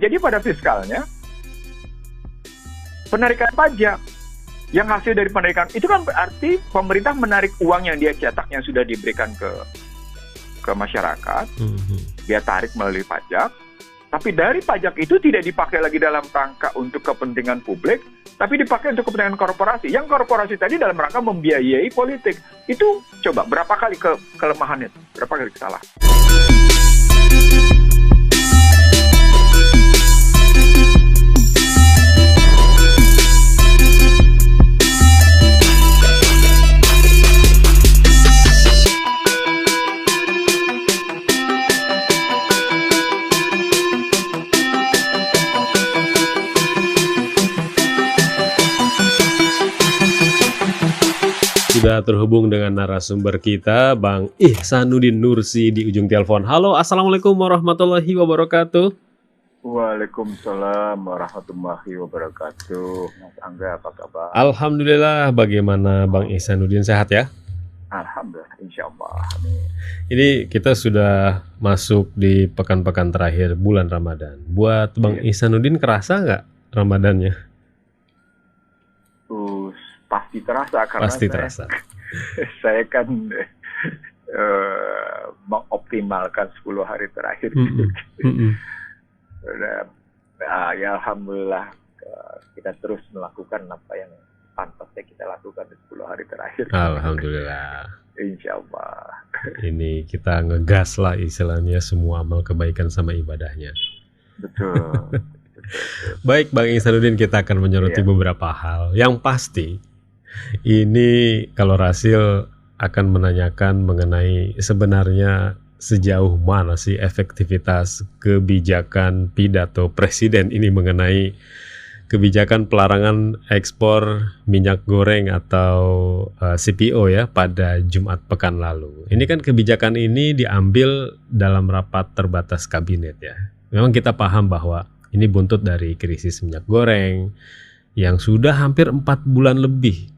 Jadi pada fiskalnya, penarikan pajak yang hasil dari penarikan itu kan berarti pemerintah menarik uang yang dia cetak yang sudah diberikan ke masyarakat, dia tarik melalui pajak. Tapi dari pajak itu tidak dipakai lagi dalam rangka untuk kepentingan publik, tapi dipakai untuk kepentingan korporasi. Yang korporasi tadi dalam rangka membiayai politik. Itu coba berapa kali kelemahannya, berapa kali kesalahan. Sudah terhubung dengan narasumber kita, Bang Ihsanuddin Nursi di ujung telepon. Halo, Assalamualaikum warahmatullahi wabarakatuh. Waalaikumsalam warahmatullahi wabarakatuh. Mas Angga, apa kabar? Alhamdulillah, bagaimana Bang Ihsanuddin, sehat ya? Alhamdulillah, insya Allah. Amin. Ini kita sudah masuk di pekan-pekan terakhir bulan Ramadan. Buat Bang Ihsanuddin kerasa nggak Ramadannya? Pasti terasa karena terasa. Saya kan mengoptimalkan 10 hari terakhir. Ya alhamdulillah kita terus melakukan apa yang pantasnya kita lakukan di 10 hari terakhir. Alhamdulillah. Insya Allah. Ini kita ngegas lah istilahnya semua amal kebaikan sama ibadahnya. Betul. Baik Bang Ihsanuddin, kita akan menyoroti beberapa hal. Yang pasti ini kalau Rasil akan menanyakan mengenai sebenarnya sejauh mana sih efektivitas kebijakan pidato Presiden ini mengenai kebijakan pelarangan ekspor minyak goreng atau CPO ya pada Jumat pekan lalu. Ini kan kebijakan ini diambil dalam rapat terbatas kabinet ya. Memang kita paham bahwa ini buntut dari krisis minyak goreng yang sudah hampir 4 bulan lebih.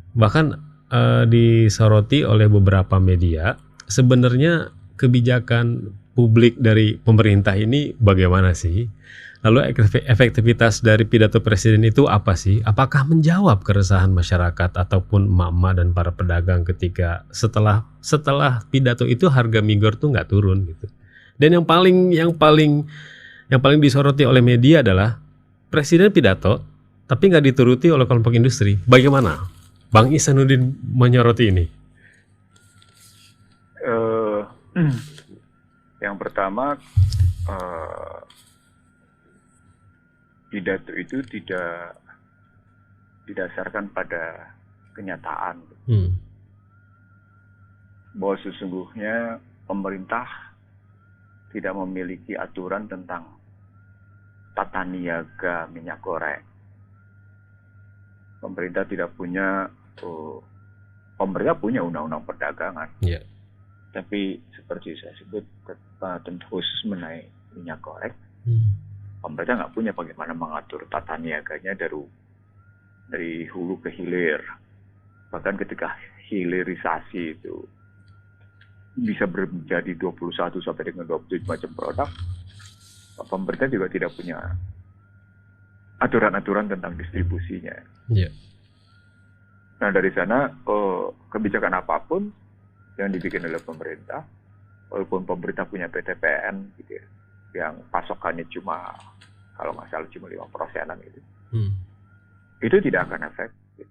Bahkan disoroti oleh beberapa media, sebenarnya kebijakan publik dari pemerintah ini bagaimana sih? Lalu efektivitas dari pidato Presiden itu apa sih? Apakah menjawab keresahan masyarakat ataupun emak-emak dan para pedagang ketika setelah pidato itu harga migor tuh nggak turun gitu. Dan yang paling disoroti oleh media adalah Presiden pidato tapi nggak dituruti oleh kelompok industri. Bagaimana Bang Ihsanuddin menyoroti ini? Yang pertama, pidato itu tidak didasarkan pada kenyataan. Bahwa sesungguhnya pemerintah tidak memiliki aturan tentang tata niaga minyak goreng. Pemerintah punya undang-undang perdagangan. Tapi seperti saya sebut tentu khusus mengenai minyak goreng, pemerintah nggak punya bagaimana mengatur tata niaganya dari hulu ke hilir. Bahkan ketika hilirisasi itu bisa menjadi 21 sampai dengan 27 macam produk, pemerintah juga tidak punya aturan-aturan tentang distribusinya. Nah dari sana kebijakan apapun yang dibikin oleh pemerintah, walaupun pemerintah punya PTPN gitu ya, yang pasokannya cuma kalau nggak salah cuma 5%-an gitu, itu tidak akan efektif.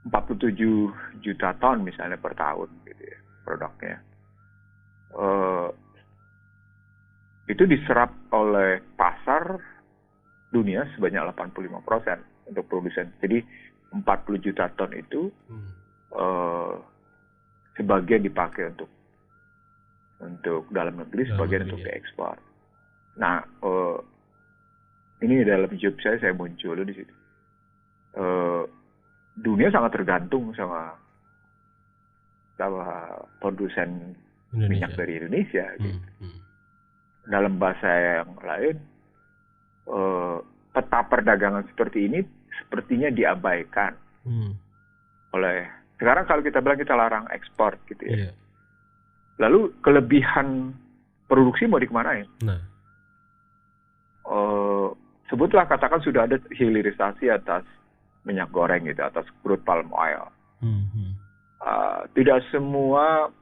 47 juta ton misalnya per tahun gitu ya produknya, itu diserap oleh pasar dunia sebanyak 85% untuk produsen. Jadi 40 juta ton itu sebagian dipakai untuk dalam negeri, sebagian untuk diekspor. Nah, ini dalam job saya muncul di situ. Dunia sangat tergantung sama produsen minyak dari Indonesia. Gitu. Dalam bahasa yang lain, peta perdagangan seperti ini sepertinya diabaikan oleh. Sekarang kalau kita bilang kita larang ekspor gitu ya. Lalu kelebihan produksi mau dikemanain? sebutlah katakan sudah ada hilirisasi atas minyak goreng gitu, atas crude palm oil. Tidak semua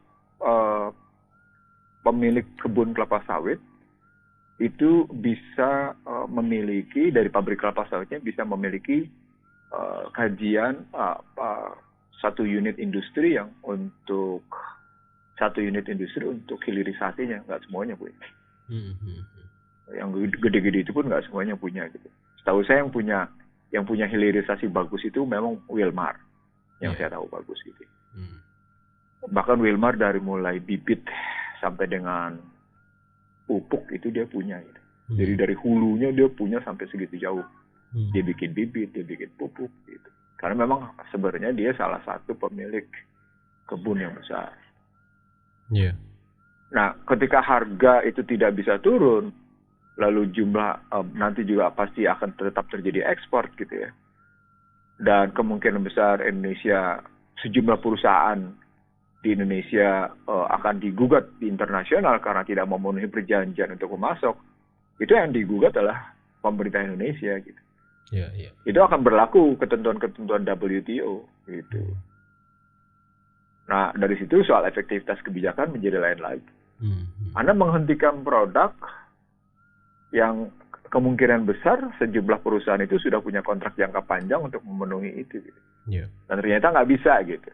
pemilik kebun kelapa sawit itu bisa memiliki, dari pabrik kelapa sawitnya bisa memiliki kajian satu unit industri untuk hilirisasinya. Nggak semuanya punya. Yang gede-gede itu pun nggak semuanya punya gitu. Setahu saya yang punya hilirisasi bagus itu memang Wilmar, yang saya tahu bagus gitu. Bahkan Wilmar dari mulai bibit sampai dengan pupuk itu dia punya gitu. Jadi dari hulunya dia punya sampai segitu jauh. Dia bikin bibit, dia bikin pupuk gitu. Karena memang sebenarnya dia salah satu pemilik kebun yang besar. Nah, ketika harga itu tidak bisa turun, lalu jumlah nanti juga pasti akan tetap terjadi ekspor gitu ya. Dan kemungkinan besar Indonesia, sejumlah perusahaan di Indonesia akan digugat di internasional karena tidak memenuhi perjanjian untuk memasok. Itu yang digugat adalah pemerintah Indonesia gitu. Itu akan berlaku ketentuan-ketentuan WTO gitu. Nah, dari situ soal efektivitas kebijakan menjadi lain lagi. Anda menghentikan produk yang kemungkinan besar sejumlah perusahaan itu sudah punya kontrak jangka panjang untuk memenuhi itu gitu. Dan ternyata nggak bisa gitu.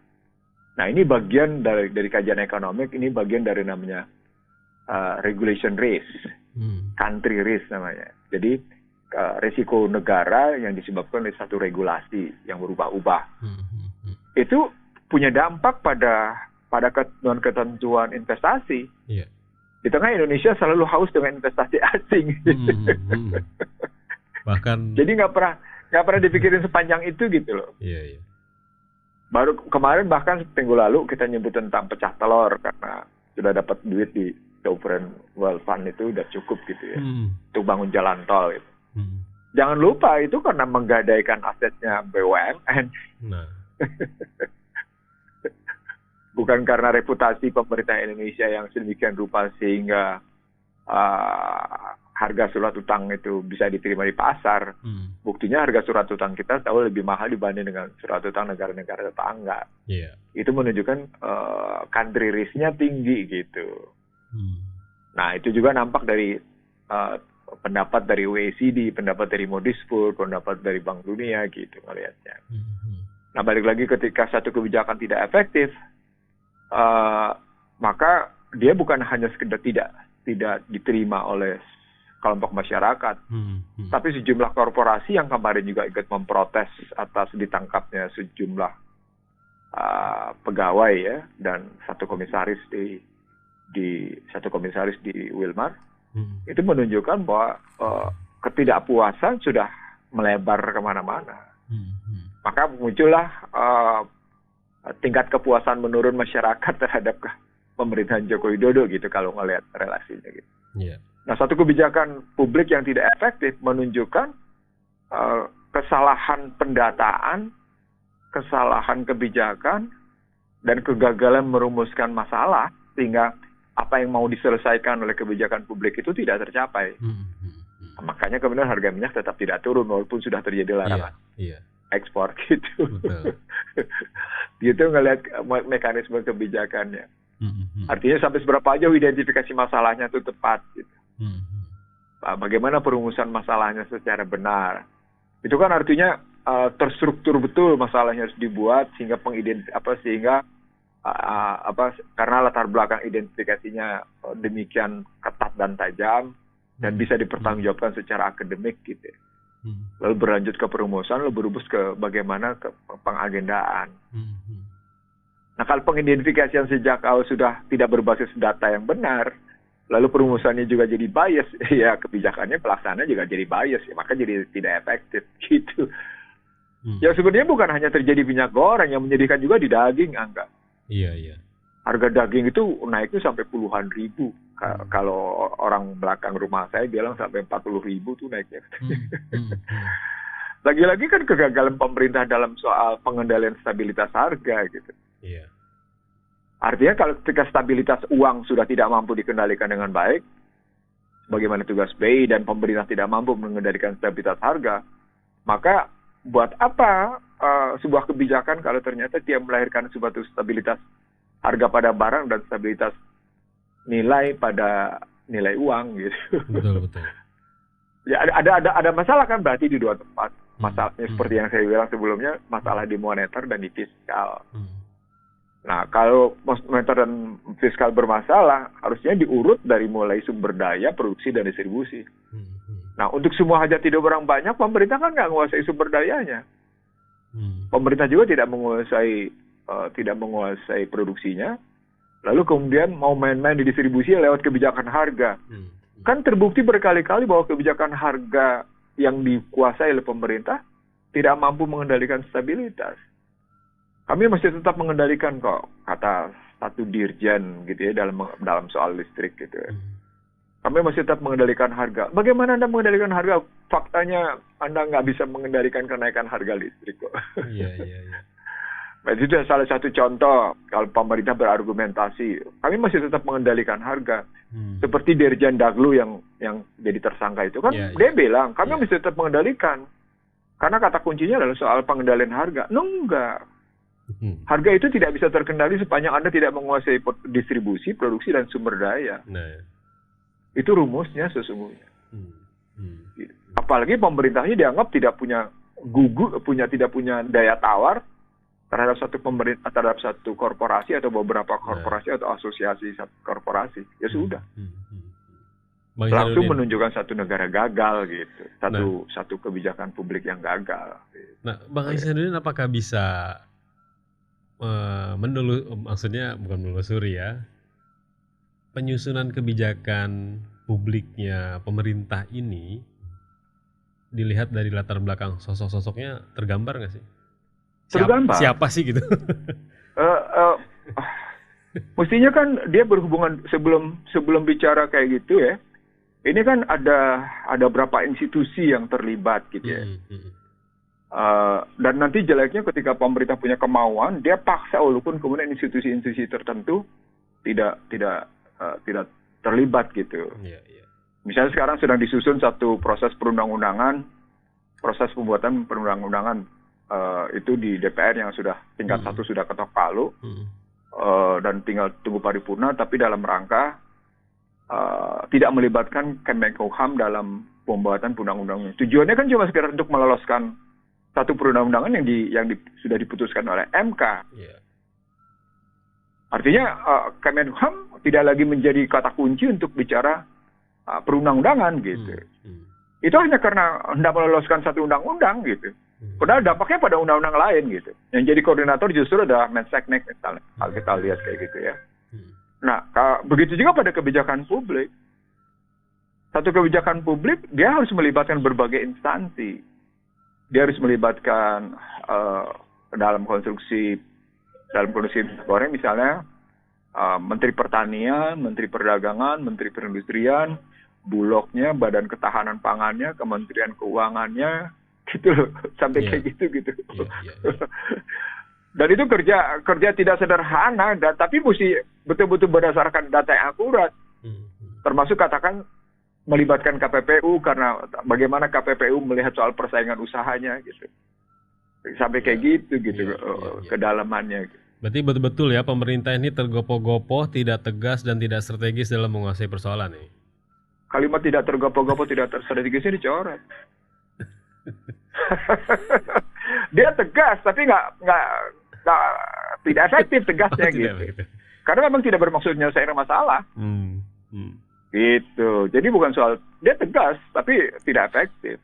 Nah, ini bagian dari kajian ekonomi, ini bagian dari namanya regulation risk, country risk namanya. Jadi resiko negara yang disebabkan oleh satu regulasi yang berubah-ubah. Itu punya dampak pada ketentuan investasi. Di tengah Indonesia selalu haus dengan investasi asing. Bahkan jadi nggak pernah dipikirin sepanjang itu gitu loh. Baru kemarin bahkan minggu lalu kita nyebut tentang pecah telur karena sudah dapat duit di Sovereign Wealth Fund itu udah cukup gitu ya untuk bangun jalan tol gitu. Jangan lupa itu karena menggadaikan asetnya BUMN. Bukan karena reputasi pemerintah Indonesia yang sedemikian rupa sehingga harga surat utang itu bisa diterima di pasar. Buktinya harga surat utang kita tahu lebih mahal dibanding dengan surat utang negara-negara tetangga. Itu menunjukkan country risk-nya tinggi gitu. Nah, itu juga nampak dari pendapat dari OECD, pendapat dari Moody's, pendapat dari Bank Dunia gitu ngelihatnya. Nah, balik lagi ketika satu kebijakan tidak efektif, maka dia bukan hanya sekedar tidak diterima oleh kelompok masyarakat, tapi sejumlah korporasi yang kemarin juga ikut memprotes atas ditangkapnya sejumlah pegawai ya dan satu komisaris di Wilmar, itu menunjukkan bahwa ketidakpuasan sudah melebar kemana-mana. Maka muncullah tingkat kepuasan menurun masyarakat terhadap pemerintahan Joko Widodo gitu kalau ngelihat relasinya gitu. Nah, satu kebijakan publik yang tidak efektif menunjukkan kesalahan pendataan, kesalahan kebijakan, dan kegagalan merumuskan masalah sehingga apa yang mau diselesaikan oleh kebijakan publik itu tidak tercapai. Makanya kemudian harga minyak tetap tidak turun walaupun sudah terjadi larangan ekspor gitu. Gitu ngelihat mekanisme kebijakannya. Artinya sampai seberapa jauh identifikasi masalahnya itu tepat gitu. Bagaimana perumusan masalahnya secara benar. Itu kan artinya terstruktur betul masalahnya harus dibuat sehingga karena latar belakang identifikasinya demikian ketat dan tajam dan bisa dipertanggungjawabkan secara akademik gitu. Lalu berlanjut ke perumusan, lalu berumus ke bagaimana ke pengagendaan. Nah, kalau pengidentifikasian sejak awal sudah tidak berbasis data yang benar, lalu perumusannya juga jadi bias, ya kebijakannya pelaksanaan juga jadi bias, ya, maka jadi tidak efektif gitu. Ya sebenarnya bukan hanya terjadi minyak goreng, yang menyedihkan juga di daging, Angga. Harga daging itu naiknya sampai puluhan ribu. Kalau orang belakang rumah saya bilang sampai 40.000 tuh naiknya. Lagi-lagi kan kegagalan pemerintah dalam soal pengendalian stabilitas harga gitu. Artinya kalau ketika stabilitas uang sudah tidak mampu dikendalikan dengan baik, bagaimana tugas BI dan pemerintah tidak mampu mengendalikan stabilitas harga, maka buat apa sebuah kebijakan kalau ternyata dia melahirkan suatu stabilitas harga pada barang dan stabilitas nilai pada nilai uang gitu. Betul. Ya ada masalah kan berarti di dua tempat. Masalahnya seperti yang saya bilang sebelumnya, masalah di moneter dan di fiskal. Nah, kalau moneter dan fiskal bermasalah, harusnya diurut dari mulai sumber daya, produksi, dan distribusi. Nah, untuk semua hajat hidup orang banyak, pemerintah kan nggak menguasai sumber dayanya. Pemerintah juga tidak menguasai produksinya, lalu kemudian mau main-main di distribusi lewat kebijakan harga. Kan terbukti berkali-kali bahwa kebijakan harga yang dikuasai oleh pemerintah tidak mampu mengendalikan stabilitas. Kami masih tetap mengendalikan kok, kata satu dirjen gitu ya dalam soal listrik gitu ya. Kami masih tetap mengendalikan harga. Bagaimana Anda mengendalikan harga? Faktanya Anda nggak bisa mengendalikan kenaikan harga listrik kok. Iya. Nah, itu salah satu contoh kalau pemerintah berargumentasi. Kami masih tetap mengendalikan harga. Seperti Dirjen Daglu yang jadi tersangka itu kan dia bilang kami masih tetap mengendalikan. Karena kata kuncinya adalah soal pengendalian harga. Enggak. Harga itu tidak bisa terkendali sepanjang Anda tidak menguasai distribusi, produksi, dan sumber daya. Itu rumusnya sesungguhnya. Apalagi pemerintahnya dianggap tidak punya tidak punya daya tawar terhadap satu pemerintah, terhadap satu korporasi atau beberapa korporasi atau asosiasi satu korporasi. Ya sudah. Langsung menunjukkan satu negara gagal gitu. Satu kebijakan publik yang gagal. Nah, Bang Ihsanuddin apakah bisa maksudnya bukan menelusuri ya, penyusunan kebijakan publiknya pemerintah ini dilihat dari latar belakang sosok-sosoknya tergambar nggak sih? Tergambar. Siapa sih gitu? Mestinya kan dia berhubungan sebelum bicara kayak gitu ya. Ini kan ada berapa institusi yang terlibat gitu ya. Dan nanti jeleknya ketika pemerintah punya kemauan, dia paksa walaupun kemudian institusi-institusi tertentu tidak terlibat gitu. Misalnya sekarang sedang disusun satu proses perundang-undangan, proses pembuatan perundang-undangan itu di DPR yang sudah tingkat 1 sudah ketok palu dan tinggal tunggu paripurna, tapi dalam rangka tidak melibatkan Kemenkumham dalam pembuatan perundang-undangnya. Tujuannya kan cuma sekedar untuk meloloskan satu perundang-undangan yang sudah diputuskan oleh MK. Artinya Kemenkumham tidak lagi menjadi kata kunci untuk bicara perundang-undangan gitu. Itu hanya karena hendak meloloskan satu undang-undang gitu. Padahal dampaknya pada undang-undang lain gitu. Yang jadi koordinator justru adalah Menseknek misalnya. Kalau kita lihat kayak gitu ya. Nah, begitu juga pada kebijakan publik. Satu kebijakan publik dia harus melibatkan berbagai instansi. Dia harus melibatkan dalam kondisi goreng misalnya Menteri Pertanian, Menteri Perdagangan, Menteri Perindustrian, Bulognya, Badan Ketahanan Pangannya, Kementerian Keuangannya, gitu loh, sampai kayak gitu. Dan itu kerja tidak sederhana, tapi mesti betul-betul berdasarkan data yang akurat. Termasuk katakan melibatkan KPPU karena bagaimana KPPU melihat soal persaingan usahanya gitu. Sampai kayak gitu kedalamannya. Berarti betul-betul ya pemerintah ini tergopoh-gopoh, tidak tegas dan tidak strategis dalam menguasai persoalan nih. Kalimat tidak tergopoh-gopoh, tidak strategisnya dicoret. Dia tegas tapi tidak efektif tegasnya gitu. Karena memang tidak bermaksud menyelesaikan masalah. Gitu. Jadi bukan soal dia tegas tapi tidak efektif.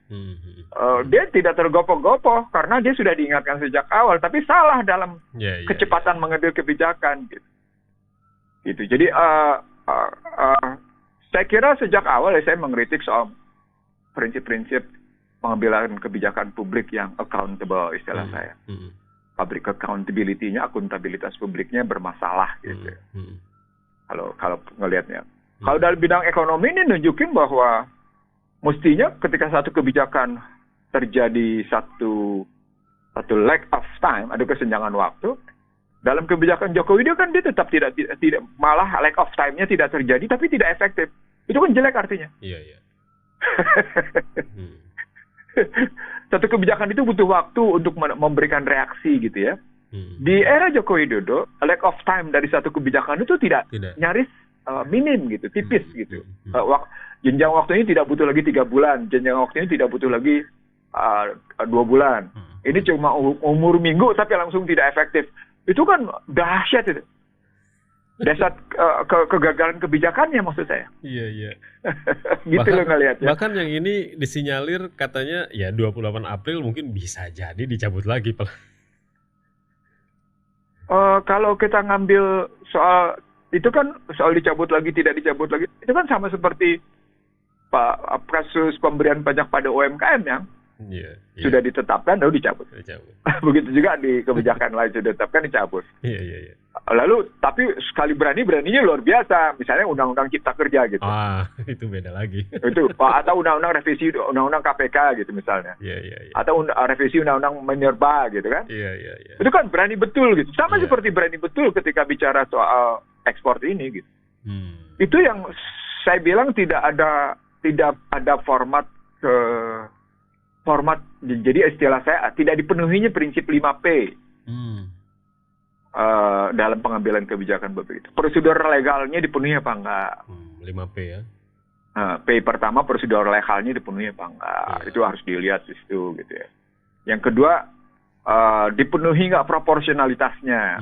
Dia tidak tergopoh-gopoh karena dia sudah diingatkan sejak awal tapi salah dalam kecepatan mengambil kebijakan gitu. Jadi saya kira sejak awal saya mengkritik soal prinsip-prinsip pengambilan kebijakan publik yang accountable istilah saya. Public accountability-nya, akuntabilitas publiknya bermasalah gitu. Kalau ngelihatnya. Kalau dalam bidang ekonomi ini nunjukin bahwa mestinya ketika satu kebijakan terjadi satu lack of time, ada kesenjangan waktu, dalam kebijakan Jokowi dia kan dia tetap tidak malah lack of time-nya tidak terjadi tapi tidak efektif. itu kan jelek artinya. Iya, iya. Satu kebijakan itu butuh waktu untuk memberikan reaksi gitu ya. Di era Joko Widodo, lack of time dari satu kebijakan itu tidak. Nyaris minim gitu, tipis gitu. Jenjang waktunya tidak butuh lagi 3 bulan, jenjang waktunya tidak butuh lagi 2 bulan. Ini cuma umur minggu tapi langsung tidak efektif. Itu kan dahsyat itu. Dasar kegagalan kebijakannya maksud saya. Iya, iya. Gitu loh ngelihatnya. Bahkan yang ini disinyalir katanya ya 28 April mungkin bisa jadi dicabut lagi. Kalau kita ngambil soal itu kan soal dicabut lagi tidak dicabut lagi, itu kan sama seperti kasus pemberian pajak pada UMKM yang sudah ditetapkan lalu dicabut. Begitu juga di kebijakan lain sudah ditetapkan dicabut. Iya. Lalu tapi sekali beraninya luar biasa, misalnya undang-undang Cipta Kerja gitu. Itu beda lagi. Itu atau undang-undang revisi undang-undang KPK gitu misalnya. Iya. Atau revisi undang-undang minerba gitu kan. Iya. Itu kan berani betul gitu. Sama seperti berani betul ketika bicara soal ekspor ini gitu. Itu yang saya bilang tidak ada format jadi istilah saya tidak dipenuhinya prinsip 5P. Dalam pengambilan kebijakan begitu. Prosedur legalnya dipenuhi apa enggak? 5P ya. P pertama prosedur legalnya dipenuhi apa enggak? Itu harus dilihat di situ gitu ya. Yang kedua dipenuhi enggak proporsionalitasnya?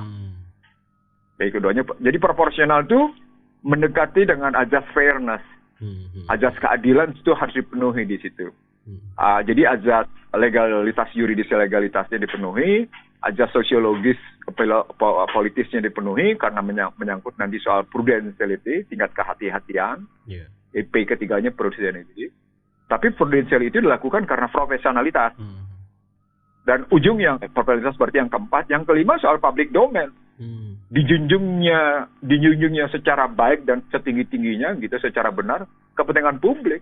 Keduanya. Jadi proporsional itu mendekati dengan azas fairness. Azas keadilan itu harus dipenuhi di situ. Jadi azas legalitas legalitasnya dipenuhi, azas sosiologis politisnya dipenuhi karena menyangkut nanti soal prudentiality, tingkat kehati-hatian. P ketiganya prudentiality. Tapi prudentiality itu dilakukan karena profesionalitas. Dan ujung yang profesionalitas seperti yang keempat, yang kelima soal public domain. Dijunjungnya secara baik dan setinggi-tingginya gitu, secara benar kepentingan publik.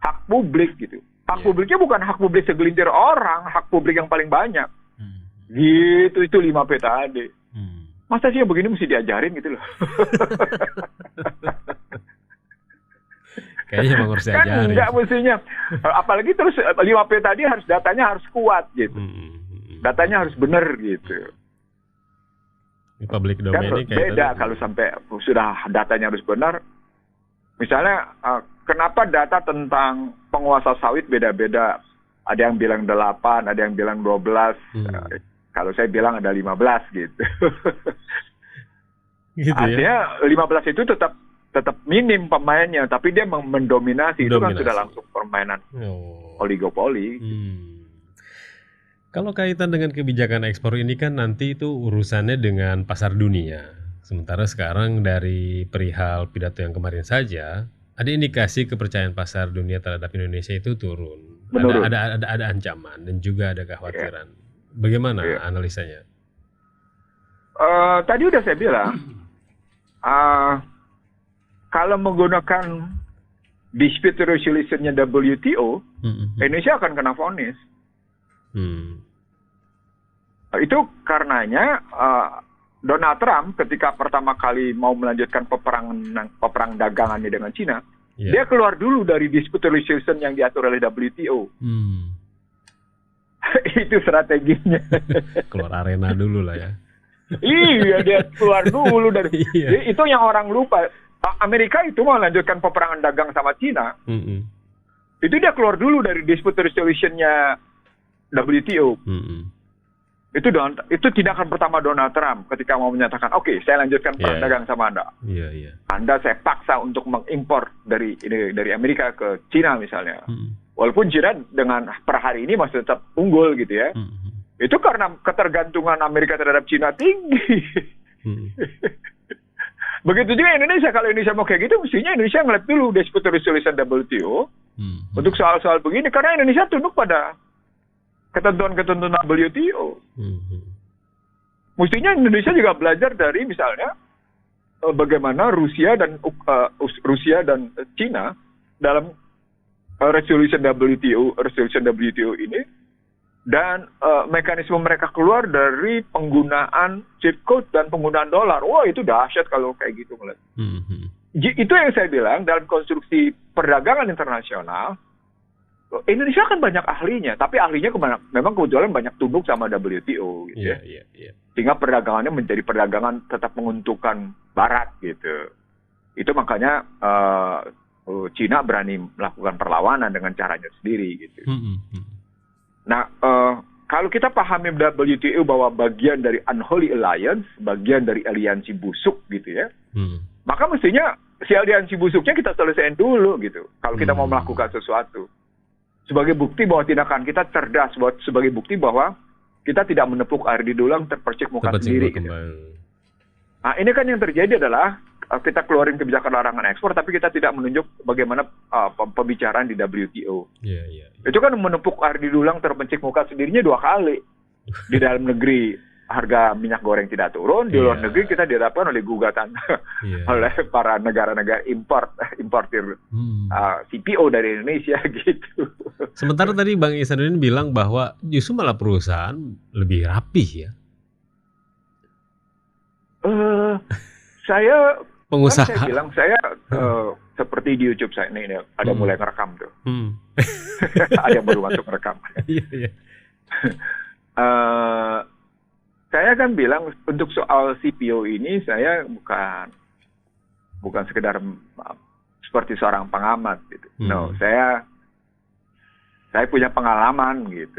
Hak publik gitu. Hak publiknya bukan hak publik segelintir orang, hak publik yang paling banyak. Gitu, itu 5P tadi. Masa sih yang begini mesti diajarin gitu loh. Kayaknya emang harus diajarin. Kan enggak mestinya. Apalagi terus 5P tadi datanya harus kuat gitu. Datanya harus benar gitu. Public domain kan ini kayak beda kalau sampai sudah datanya harus benar. Misalnya kenapa data tentang penguasa sawit beda-beda? Ada yang bilang 8, ada yang bilang 12. Kalau saya bilang ada 15 gitu. Artinya 15 itu tetap minim pemainnya, tapi dia mendominasi. Itu kan sudah langsung permainan oligopoli. Kalau kaitan dengan kebijakan ekspor ini kan nanti itu urusannya dengan pasar dunia. Sementara sekarang dari perihal pidato yang kemarin saja, ada indikasi kepercayaan pasar dunia terhadap Indonesia itu turun. Ada ancaman dan juga ada kekhawatiran. Bagaimana analisanya? Tadi udah saya bilang, kalau menggunakan dispute resolution-nya WTO, Indonesia akan kena vonis. Itu karenanya Donald Trump ketika pertama kali mau melanjutkan peperang dagangannya dengan Cina, dia keluar dulu dari dispute resolution yang diatur oleh WTO. Itu strateginya. Keluar arena dulu lah ya. Iya, dia keluar dulu dari. Itu yang orang lupa. Amerika itu mau melanjutkan peperangan dagang sama Cina. Itu dia keluar dulu dari dispute resolution-nya WTO. Itu tindakan pertama Donald Trump ketika mau menyatakan, oke, saya lanjutkan perang dagang sama Anda. Anda saya paksa untuk mengimpor dari Amerika ke Cina misalnya. Walaupun Cina dengan per hari ini masih tetap unggul gitu ya. Itu karena ketergantungan Amerika terhadap Cina tinggi. Begitu juga Indonesia. Kalau Indonesia mau kayak gitu, mestinya Indonesia ngeliat dulu dispute resolution WTO untuk soal-soal begini. Karena Indonesia tunduk pada ketentuan-ketentuan WTO. Mestinya Indonesia juga belajar dari misalnya bagaimana Rusia dan Cina dalam resolution WTO ini dan mekanisme mereka keluar dari penggunaan cheat code dan penggunaan dolar. Wah, itu dahsyat kalau kayak gitu ngeliat. itu yang saya bilang dalam konstruksi perdagangan internasional, Indonesia kan banyak ahlinya, tapi ahlinya memang kebetulan banyak tunduk sama WTO gitu ya. Sehingga perdagangannya menjadi perdagangan tetap menguntungkan Barat gitu. Itu makanya Cina berani melakukan perlawanan dengan caranya sendiri gitu. Nah, kalau kita pahami WTO bahwa bagian dari unholy alliance, bagian dari aliansi busuk gitu ya, maka mestinya si aliansi busuknya kita selesaiin dulu gitu. Kalau kita mau melakukan sesuatu. Sebagai bukti bahwa tindakan kita cerdas, sebagai bukti bahwa kita tidak menepuk air di dulang terpercik muka sendiri. Gitu. Nah, ini kan yang terjadi adalah kita keluarin kebijakan larangan ekspor, tapi kita tidak menunjuk bagaimana pembicaraan di WTO. Itu kan menepuk air di dulang terpercik muka sendirinya 2 kali. Di dalam negeri harga minyak goreng tidak turun, di luar negeri kita dihadapkan oleh gugatan oleh para negara-negara importir CPO dari Indonesia gitu. Sementara tadi Bang Ihsanuddin bilang bahwa justru malah perusahaan lebih rapih ya. Saya pengusaha. Saya bilang seperti di YouTube saya ini ada mulai ngerekam tuh. Ada yang baru masuk ngerekam. Saya kan bilang untuk soal CPO ini saya bukan sekedar seperti seorang pengamat gitu. No, saya punya pengalaman gitu.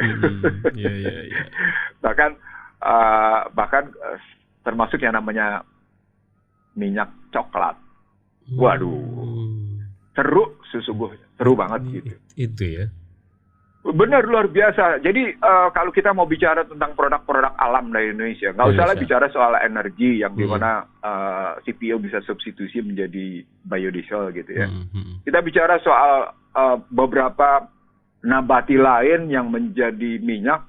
Bahkan termasuk yang namanya minyak coklat. Waduh. Seru sesungguhnya. Seru banget gitu. Itu ya. Benar, luar biasa. Jadi kalau kita mau bicara tentang produk-produk alam dari Indonesia, nggak usah lah bicara soal energi yang dimana CPO bisa substitusi menjadi biodiesel gitu ya. Kita bicara soal beberapa nabati lain yang menjadi minyak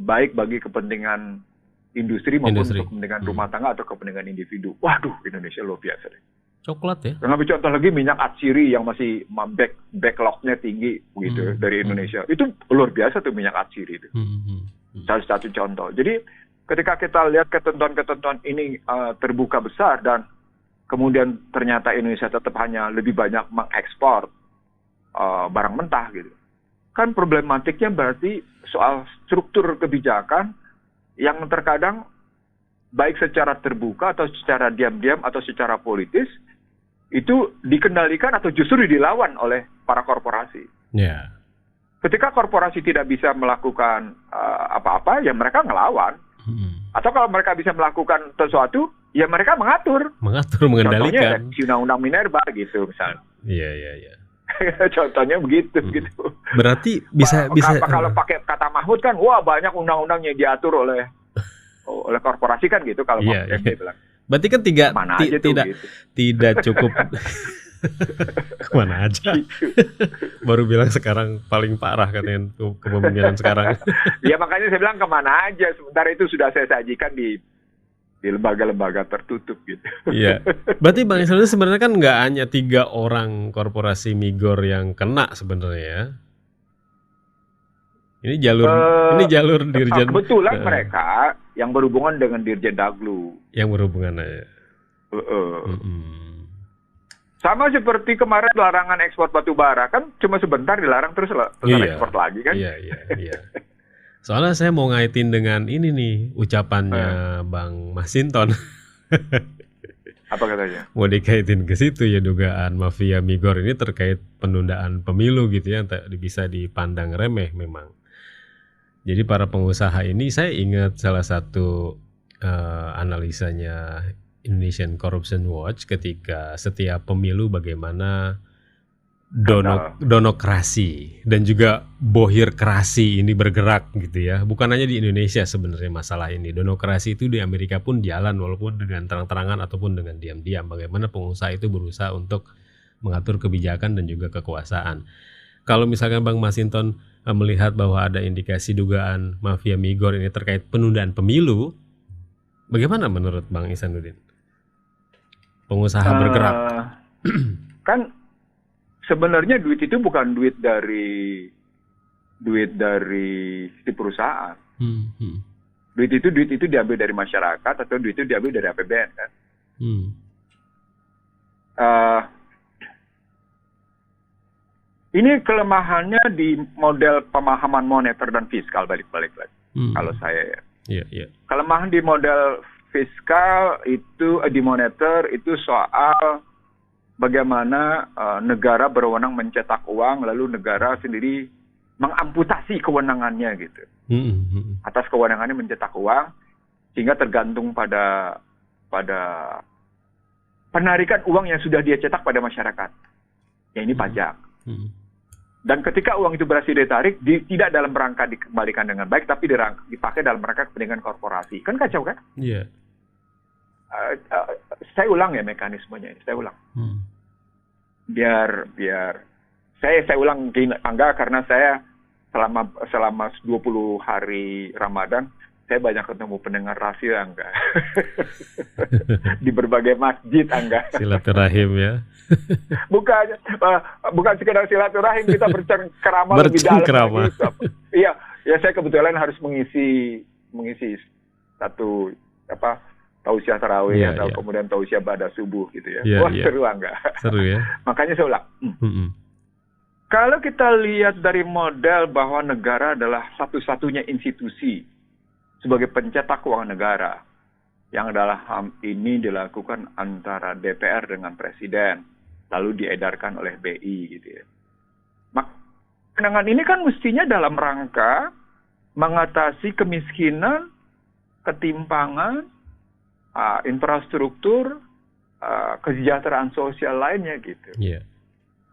baik bagi kepentingan industri maupun untuk kepentingan rumah tangga atau kepentingan individu. Waduh, Indonesia luar biasa deh. Coklat ya. Ngambil contoh lagi minyak atsiri yang masih backlognya tinggi gitu dari Indonesia. Itu luar biasa tuh minyak atsiri itu. Salah satu contoh. Jadi ketika kita lihat ketentuan-ketentuan ini terbuka besar dan kemudian ternyata Indonesia tetap hanya lebih banyak mengekspor barang mentah gitu. Kan problematiknya berarti soal struktur kebijakan yang terkadang baik secara terbuka atau secara diam-diam atau secara politis itu dikendalikan atau justru dilawan oleh para korporasi. Ketika korporasi tidak bisa melakukan apa-apa, ya mereka ngelawan. Atau kalau mereka bisa melakukan sesuatu, ya mereka mengatur, mengendalikan. Contohnya si undang-undang Minerba gitu misalnya. Contohnya begitu gitu. Berarti bisa kalau pakai kata Mahfud kan, wah banyak undang-undangnya diatur oleh korporasi kan gitu kalau dia bilang. Berarti kan tidak cukup. Kemana aja? Baru bilang sekarang paling parah katanya kepemimpinan sekarang. Ya makanya saya bilang kemana aja. Sementara itu sudah saya sajikan di lembaga-lembaga tertutup gitu. Iya. Berarti Bang Ihsanuddin sebenarnya kan nggak hanya 3 orang korporasi Migor yang kena sebenarnya ya. Ini jalur Dirjen. Kebetulan mereka yang berhubungan dengan Dirjen Daglu. Yang berhubungan aja. Sama seperti kemarin larangan ekspor batu bara kan cuma sebentar dilarang terus ekspor lagi kan. Iya. Soalnya saya mau ngaitin dengan ini nih ucapannya Bang Masinton. Apa katanya? Mau dikaitin ke situ ya dugaan mafia Migor ini terkait penundaan pemilu gitu ya, bisa dipandang remeh memang. Jadi para pengusaha ini saya ingat salah satu analisanya Indonesian Corruption Watch ketika setiap pemilu bagaimana donokrasi dan juga bohirkrasi ini bergerak gitu ya. Bukan hanya di Indonesia sebenarnya masalah ini. Donokrasi itu di Amerika pun jalan walaupun dengan terang-terangan ataupun dengan diam-diam. Bagaimana pengusaha itu berusaha untuk mengatur kebijakan dan juga kekuasaan. Kalau misalkan Bang Masinton melihat bahwa ada indikasi dugaan mafia Migor ini terkait penundaan pemilu, bagaimana menurut Bang Ihsanuddin? Pengusaha bergerak. Kan sebenarnya duit itu bukan duit dari si perusahaan. Duit itu diambil dari masyarakat atau duit itu diambil dari APBN kan. Ini kelemahannya di model pemahaman moneter dan fiskal balik-balik lagi. Kalau saya ya. Kelemahan di model fiskal itu di moneter itu soal bagaimana negara berwenang mencetak uang, lalu negara sendiri mengamputasi kewenangannya gitu. Atas kewenangannya mencetak uang, sehingga tergantung pada penarikan uang yang sudah dia cetak pada masyarakat. Ya ini pajak. Dan ketika uang itu berhasil ditarik, tidak dalam rangka dikembalikan dengan baik, tapi dipakai dalam rangka kepentingan korporasi. Kan kacau kan? Iya. Saya ulang ya mekanismenya ini. Saya ulang. Biar saya ulang Angga, karena saya selama 20 hari Ramadan saya banyak ketemu pendengar Rasil Angga. Di berbagai masjid Angga. Silaturahim ya. Bukan sekedar silaturahim, kita bercengkerama lebih dalam. Iya, ya saya kebetulan harus mengisi satu tausiah tarawih atau kemudian tausiah pada subuh gitu ya. Wah, seru Angga. Seru ya. Makanya saya ulang. Kalau kita lihat dari model bahwa negara adalah satu-satunya institusi sebagai pencetak uang negara, yang adalah ini dilakukan antara DPR dengan Presiden, lalu diedarkan oleh BI gitu ya. Pandangan ini kan mestinya dalam rangka mengatasi kemiskinan, ketimpangan, infrastruktur, kesejahteraan sosial lainnya gitu.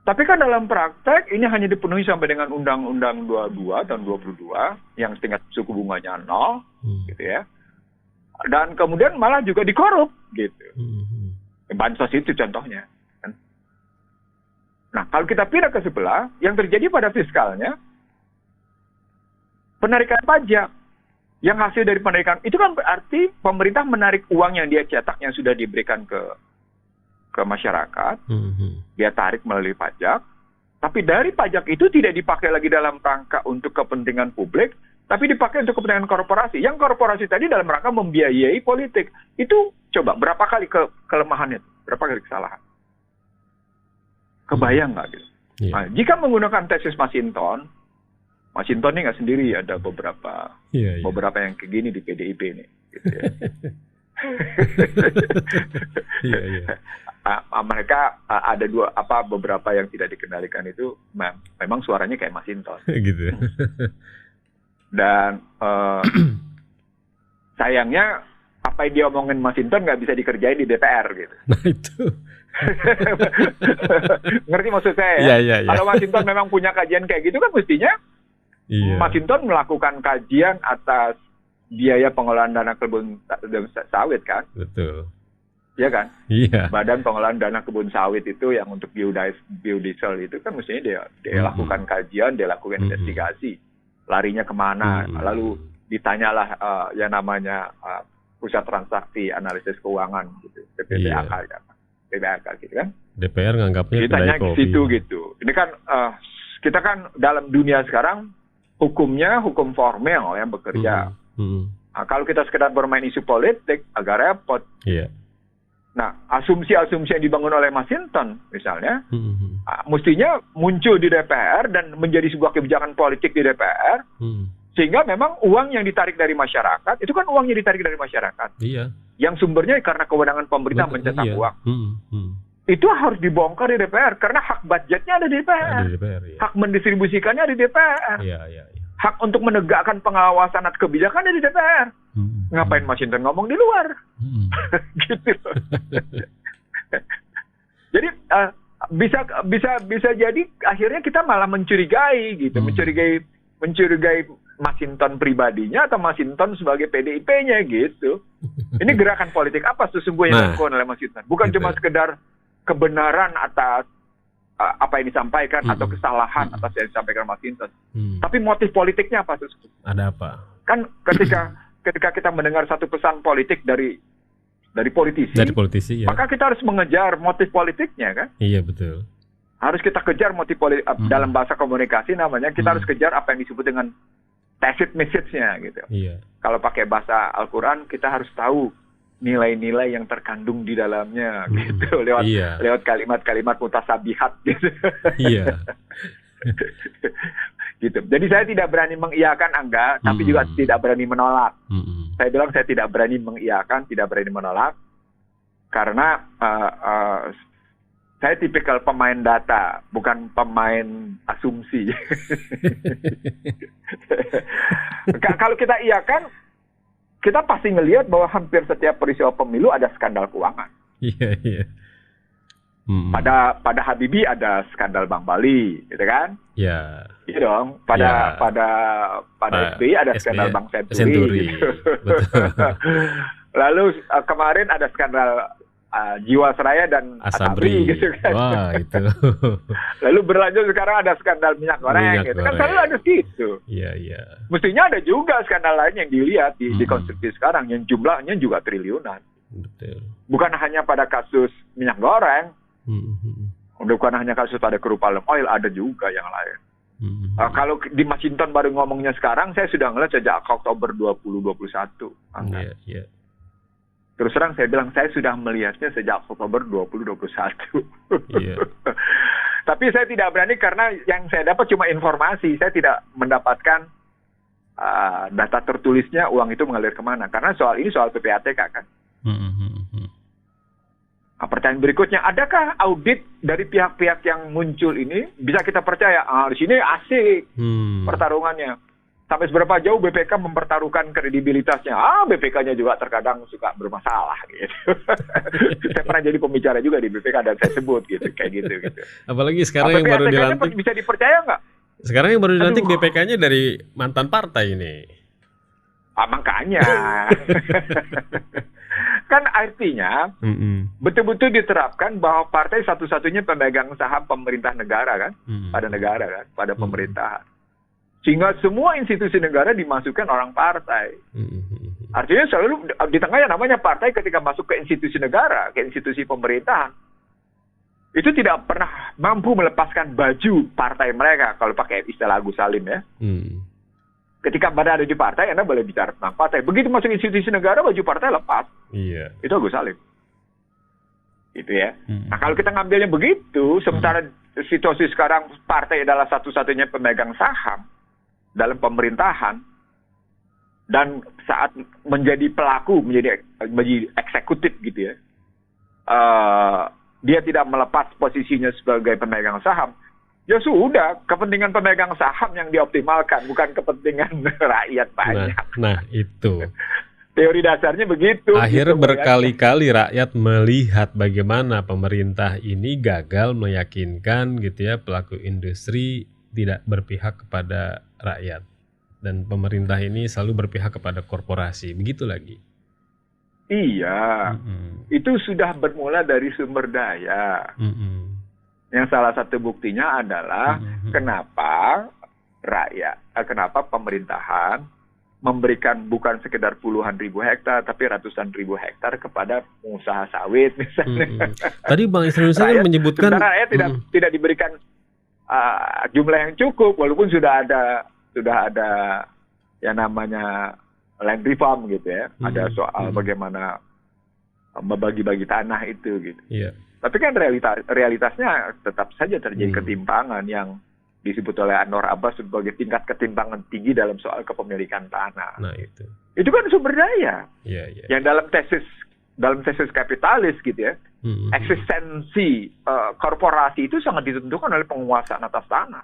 Tapi kan dalam praktek ini hanya dipenuhi sampai dengan Undang-Undang 22 tahun 22 yang tingkat suku bunganya 0 gitu ya. Dan kemudian malah juga dikorup gitu. Bansos itu contohnya. Nah, kalau kita pindah ke sebelah, yang terjadi pada fiskalnya penarikan pajak. Yang hasil dari penarikan itu kan berarti pemerintah menarik uang yang dia cetak yang sudah diberikan ke masyarakat, dia tarik melalui pajak, tapi dari pajak itu tidak dipakai lagi dalam rangka untuk kepentingan publik, tapi dipakai untuk kepentingan korporasi. Yang korporasi tadi dalam rangka membiayai politik. Itu coba berapa kali kelemahannya, berapa kali kesalahan. Kebayang nggak gitu? Nah, jika menggunakan tesis Masinton ini nggak sendiri, ada beberapa yang kayak gini di PDIP nih. Gitu ya. Mereka ada beberapa yang tidak dikendalikan itu memang suaranya kayak Masinton. Gitu. Dan sayangnya apa yang dia omongin Masinton nggak bisa dikerjain di DPR gitu. Nah itu. Ngerti maksud saya ya? Ya. Kalau Masinton memang punya kajian kayak gitu kan mestinya Masinton melakukan kajian atas biaya pengelolaan dana kebun sawit kan? Betul. Iya kan? Iya. Badan pengelolaan dana kebun sawit itu yang untuk biodiesel itu kan mestinya dia lakukan kajian, dia lakukan investigasi. Larinya kemana? Lalu ditanyalah yang namanya Pusat Transaksi Analisis Keuangan gitu, PPAK kan? PPAK gitu kan? DPR nganggapnya ditanya ke situ gitu. Ini kan kita kan dalam dunia sekarang hukumnya hukum formel yang bekerja. Nah, kalau kita sekedar bermain isu politik agak repot. Nah, asumsi-asumsi yang dibangun oleh Masinton misalnya, mestinya muncul di DPR dan menjadi sebuah kebijakan politik di DPR, sehingga memang uang yang ditarik dari masyarakat itu kan uang yang ditarik dari masyarakat. Yang sumbernya karena kewenangan pemerintah mencetak uang. Itu harus dibongkar di DPR karena hak budgetnya ada di DPR. Hak mendistribusikannya ada di DPR. Hak untuk menegakkan pengawasan atas kebijakan ada di DPR. Ngapain Masinton ngomong di luar? Gitu. Jadi bisa jadi akhirnya kita malah mencurigai gitu, mencurigai Masinton pribadinya atau Masinton sebagai PDIP-nya gitu. Ini gerakan politik apa sesungguhnya dilakukan oleh Masinton? Bukan cuma sekedar kebenaran atas apa yang disampaikan atau kesalahan atas yang disampaikan Masinton. Tapi motif politiknya apa sesungguhnya? Ada apa? Kan ketika kita mendengar satu pesan politik dari politisi, maka kita harus mengejar motif politiknya kan? Iya betul. Harus kita kejar motif politik dalam bahasa komunikasi namanya kita harus kejar apa yang disebut dengan tacit message-nya gitu. Kalau pakai bahasa Al-Quran kita harus tahu nilai-nilai yang terkandung di dalamnya gitu lewat kalimat-kalimat mutasabihat gitu. Iya. Gitu. Jadi saya tidak berani mengiyakan Angga, tapi juga tidak berani menolak. Saya bilang saya tidak berani mengiyakan, tidak berani menolak, karena saya tipikal pemain data, bukan pemain asumsi. Kalau kita iyakan, kita pasti ngelihat bahwa hampir setiap peristiwa pemilu ada skandal keuangan. Iya, iya. Pada Habibie ada skandal Bank Bali, gitu kan? Iya. Iya dong. Pada SBY ada skandal Bank Senturi. Gitu. Lalu kemarin ada skandal Jiwasraya dan Asabri gitu kan. Wah, itu. Lalu berlanjut sekarang ada skandal minyak goreng gitu. Kan selalu ada gitu. Iya, iya. Mestinya ada juga skandal lain yang dilihat di konstruksi sekarang yang jumlahnya juga triliunan. Betul. Bukan hanya pada kasus minyak goreng. Bukan hanya kasus pada crude palm oil, ada juga yang lain. Kalau di Masinton baru ngomongnya sekarang, saya sudah ngeliat sejak Oktober 2021. Iya, iya. Terus terang saya bilang, saya sudah melihatnya sejak Oktober 2021. Iya. Tapi saya tidak berani karena yang saya dapat cuma informasi. Saya tidak mendapatkan data tertulisnya uang itu mengalir kemana. Karena soal ini soal PPATK kan. Pertanyaan berikutnya, adakah audit dari pihak-pihak yang muncul ini bisa kita percaya? Di sini asik pertarungannya. Sampai seberapa jauh BPK mempertaruhkan kredibilitasnya? BPK-nya juga terkadang suka bermasalah gitu. Saya pernah jadi pembicara juga di BPK dan saya sebut gitu, kayak gitu. Apalagi sekarang yang baru dilantik. Bisa dipercaya nggak? Sekarang yang baru dilantik BPK-nya dari mantan partai ini. Makanya. Kan artinya betul-betul diterapkan bahwa partai satu-satunya pemegang saham pemerintah negara kan, pada negara kan, pada pemerintahan. Sehingga semua institusi negara dimasukkan orang partai. Artinya selalu di tengahnya namanya partai ketika masuk ke institusi negara, ke institusi pemerintahan, itu tidak pernah mampu melepaskan baju partai mereka, kalau pakai istilah Agus Salim ya. Ketika Anda ada di partai, Anda boleh bicara tentang partai. Begitu masuk institusi negara, baju partai lepas. Iya. Itu Agus Salim. Gitu ya. Nah, kalau kita ngambilnya begitu, sementara situasi sekarang partai adalah satu-satunya pemegang saham dalam pemerintahan, dan saat menjadi pelaku, menjadi eksekutif gitu ya, dia tidak melepas posisinya sebagai pemegang saham. Ya sudah, kepentingan pemegang saham yang dioptimalkan, bukan kepentingan rakyat banyak. Nah itu. Teori dasarnya begitu. Akhirnya gitu, berkali-kali rakyat melihat bagaimana pemerintah ini gagal meyakinkan gitu ya, pelaku industri tidak berpihak kepada rakyat. Dan pemerintah ini selalu berpihak kepada korporasi. Begitu lagi. Iya. Itu sudah bermula dari sumber daya. Yang salah satu buktinya adalah kenapa kenapa pemerintahan memberikan bukan sekedar puluhan ribu hektar, tapi ratusan ribu hektar kepada pengusaha sawit misalnya. Tadi Bang Isra kan menyebutkan sementara rakyat tidak diberikan jumlah yang cukup, walaupun sudah ada yang namanya land reform gitu ya. Ada soal bagaimana membagi-bagi tanah itu gitu. Iya. Tapi kan realitasnya tetap saja terjadi ketimpangan yang disebut oleh Anwar Abbas sebagai tingkat ketimpangan tinggi dalam soal kepemilikan tanah. Nah itu. Itu kan sumber daya. Iya. Yang dalam tesis kapitalis gitu ya. Eksistensi korporasi itu sangat ditentukan oleh penguasaan atas tanah.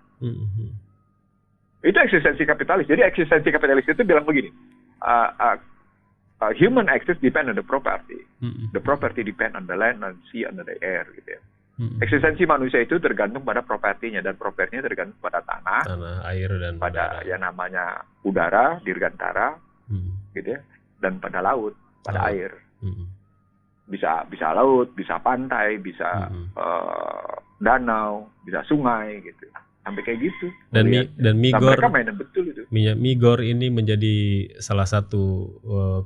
Itu eksistensi kapitalis. Jadi eksistensi kapitalis itu bilang begini. Human access depend on the property. The property depend on the land, on sea, on the air gitu ya. Eksistensi manusia itu tergantung pada propertinya, dan propertinya tergantung pada tanah, air, dan pada yang namanya udara, dirgantara, gitu ya, dan pada laut, pada air. Bisa laut, bisa pantai, bisa danau, bisa sungai gitu. Sampai kayak gitu. Dan Migor, mereka mainan betul itu. Migor ini menjadi salah satu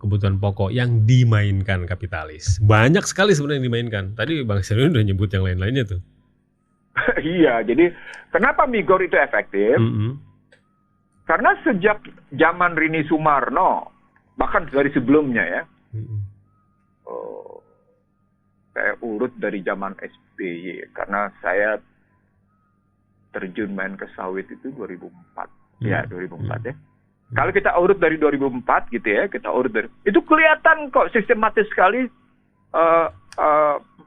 kebutuhan pokok yang dimainkan kapitalis. Banyak sekali sebenarnya yang dimainkan. Tadi Bang Syarudin udah nyebut yang lain-lainnya tuh. Iya, jadi kenapa Migor itu efektif? Karena sejak zaman Rini Sumarno, bahkan dari sebelumnya ya, saya urut dari zaman SBY karena saya terjun main ke sawit itu 2004. Ya, 2004 ya. Kalau kita urut dari 2004 gitu ya, kita urut dari itu kelihatan kok sistematis sekali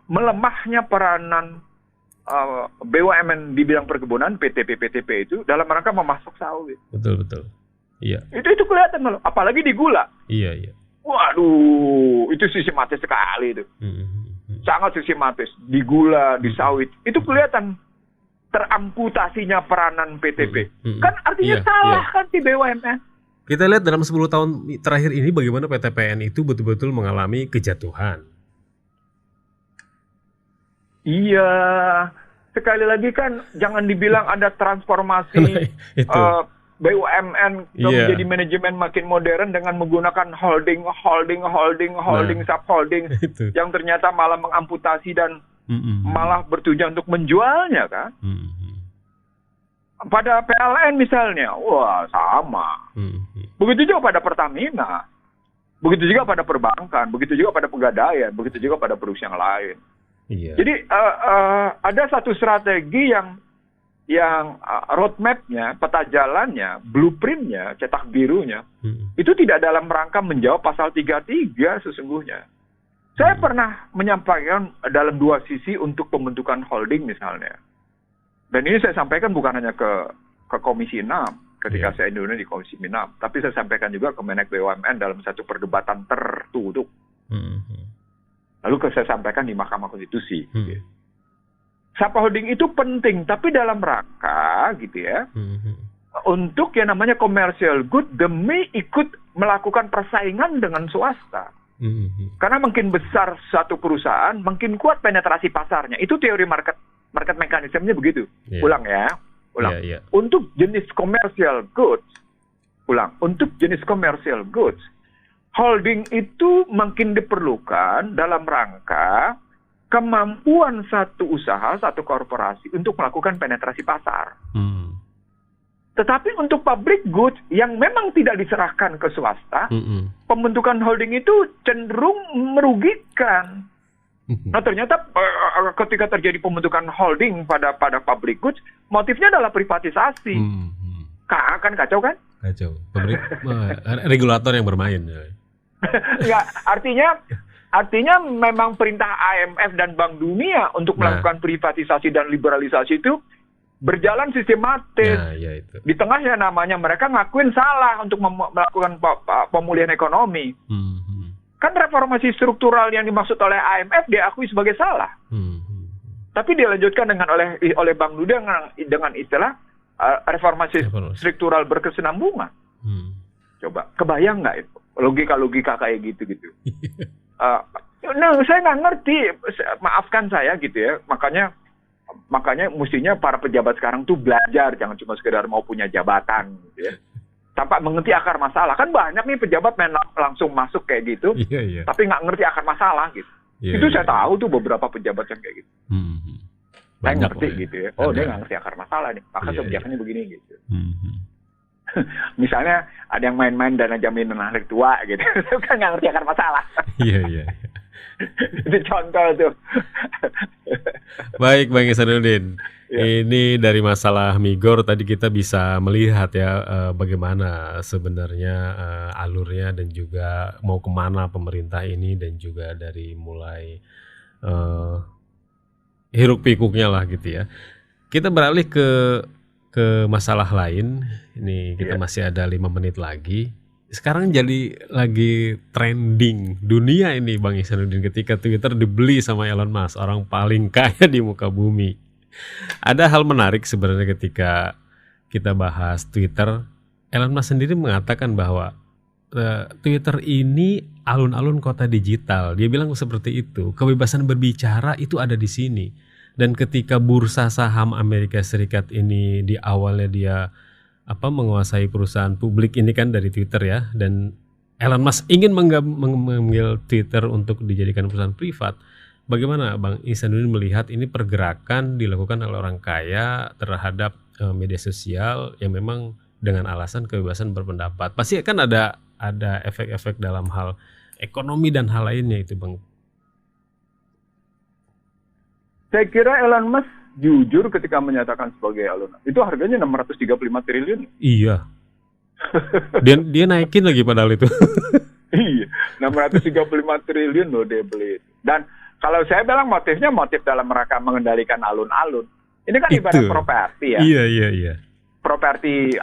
melemahnya peranan BUMN di bidang perkebunan, PTP itu dalam rangka memasok sawit. Betul. Iya. Itu kelihatan malah, apalagi di gula. Iya. Waduh, itu sistematis sekali itu. Sangat sistematis di gula, di sawit. Itu kelihatan teramputasinya peranan PTP. Kan artinya salah kan si BUMN. Kita lihat dalam 10 tahun terakhir ini bagaimana PTPN itu betul-betul mengalami kejatuhan. Iya, sekali lagi kan jangan dibilang ada transformasi BUMN menjadi manajemen makin modern dengan menggunakan holding, subholding yang ternyata malah mengamputasi dan malah bertujuan untuk menjualnya kan. Pada PLN misalnya, wah sama. Begitu juga pada Pertamina, begitu juga pada perbankan, begitu juga pada pegadaian, begitu juga pada perusahaan yang lain. Iya. Jadi ada satu strategi yang roadmap-nya, peta jalannya, blueprint-nya, cetak birunya, itu tidak dalam rangka menjawab pasal 33 sesungguhnya. Saya pernah menyampaikan dalam 2 sisi untuk pembentukan holding misalnya. Dan ini saya sampaikan bukan hanya ke Komisi 6 ketika saya di Komisi 6, tapi saya sampaikan juga ke Menek BUMN dalam satu perdebatan tertutup. Lalu saya sampaikan di Mahkamah Konstitusi. Subholding itu penting, tapi dalam rangka gitu ya, untuk yang namanya commercial good demi ikut melakukan persaingan dengan swasta. Karena makin besar satu perusahaan, makin kuat penetrasi pasarnya. Itu teori market mekanismenya begitu. Ulang. Untuk jenis commercial goods, untuk jenis commercial goods, holding itu makin diperlukan dalam rangka kemampuan satu usaha, satu korporasi untuk melakukan penetrasi pasar. Tetapi untuk public goods yang memang tidak diserahkan ke swasta, pembentukan holding itu cenderung merugikan. Nah ternyata ketika terjadi pembentukan holding pada public goods, motifnya adalah privatisasi. Kan kacau kan? Kacau. Regulator yang bermain. Enggak, artinya memang perintah IMF dan Bank Dunia untuk melakukan privatisasi dan liberalisasi itu berjalan sistematis. Itu. Di tengah yang namanya mereka ngakuin salah untuk melakukan pemulihan ekonomi. Kan reformasi struktural yang dimaksud oleh IMF diakui sebagai salah. Tapi dilanjutkan oleh Bank Dunia dengan istilah reformasi struktural berkesinambungan. Coba kebayang nggak itu logika kayak gitu? Saya nggak ngerti, maafkan saya gitu ya. Makanya mestinya para pejabat sekarang tuh belajar, jangan cuma sekedar mau punya jabatan gitu ya. Tanpa mengerti akar masalah. Kan banyak nih pejabat langsung masuk kayak gitu, tapi nggak ngerti akar masalah gitu. Itu saya tahu tuh beberapa pejabat yang kayak gitu. Saya ngerti gitu ya. Oh, dia nggak ngerti akar masalah nih, maka kebijakannya begini gitu. Misalnya ada yang main-main dana jaminan hari tua gitu, kan nggak ngerti akar masalah. Iya. Itu contoh tuh. Baik, Bang Ihsanuddin. Ini dari masalah Migor tadi kita bisa melihat ya bagaimana sebenarnya alurnya dan juga mau kemana pemerintah ini, dan juga dari mulai hiruk pikuknya lah gitu ya. Kita beralih ke masalah lain. Ini kita masih ada 5 menit lagi. Sekarang jadi lagi trending dunia ini Bang Ihsanuddin ketika Twitter dibeli sama Elon Musk, orang paling kaya di muka bumi. Ada hal menarik sebenarnya ketika kita bahas Twitter. Elon Musk sendiri mengatakan bahwa Twitter ini alun-alun kota digital. Dia bilang seperti itu. Kebebasan berbicara itu ada di sini. Dan ketika bursa saham Amerika Serikat ini di awalnya dia menguasai perusahaan publik ini kan dari Twitter ya, dan Elon Musk ingin mengambil Twitter untuk dijadikan perusahaan privat. Bagaimana Bang Ihsanuddin melihat ini pergerakan dilakukan oleh orang kaya terhadap media sosial yang memang dengan alasan kebebasan berpendapat? Pasti kan ada efek-efek dalam hal ekonomi dan hal lainnya itu Bang. Saya kira Elon Musk jujur ketika menyatakan sebagai alun. Itu harganya 635 triliun. Iya. Dia naikin lagi padahal itu. Iya, 635 triliun loh dia beli. Dan kalau saya bilang motifnya motif dalam rangka mengendalikan alun-alun. Ini kan ibarat properti ya. Iya. Properti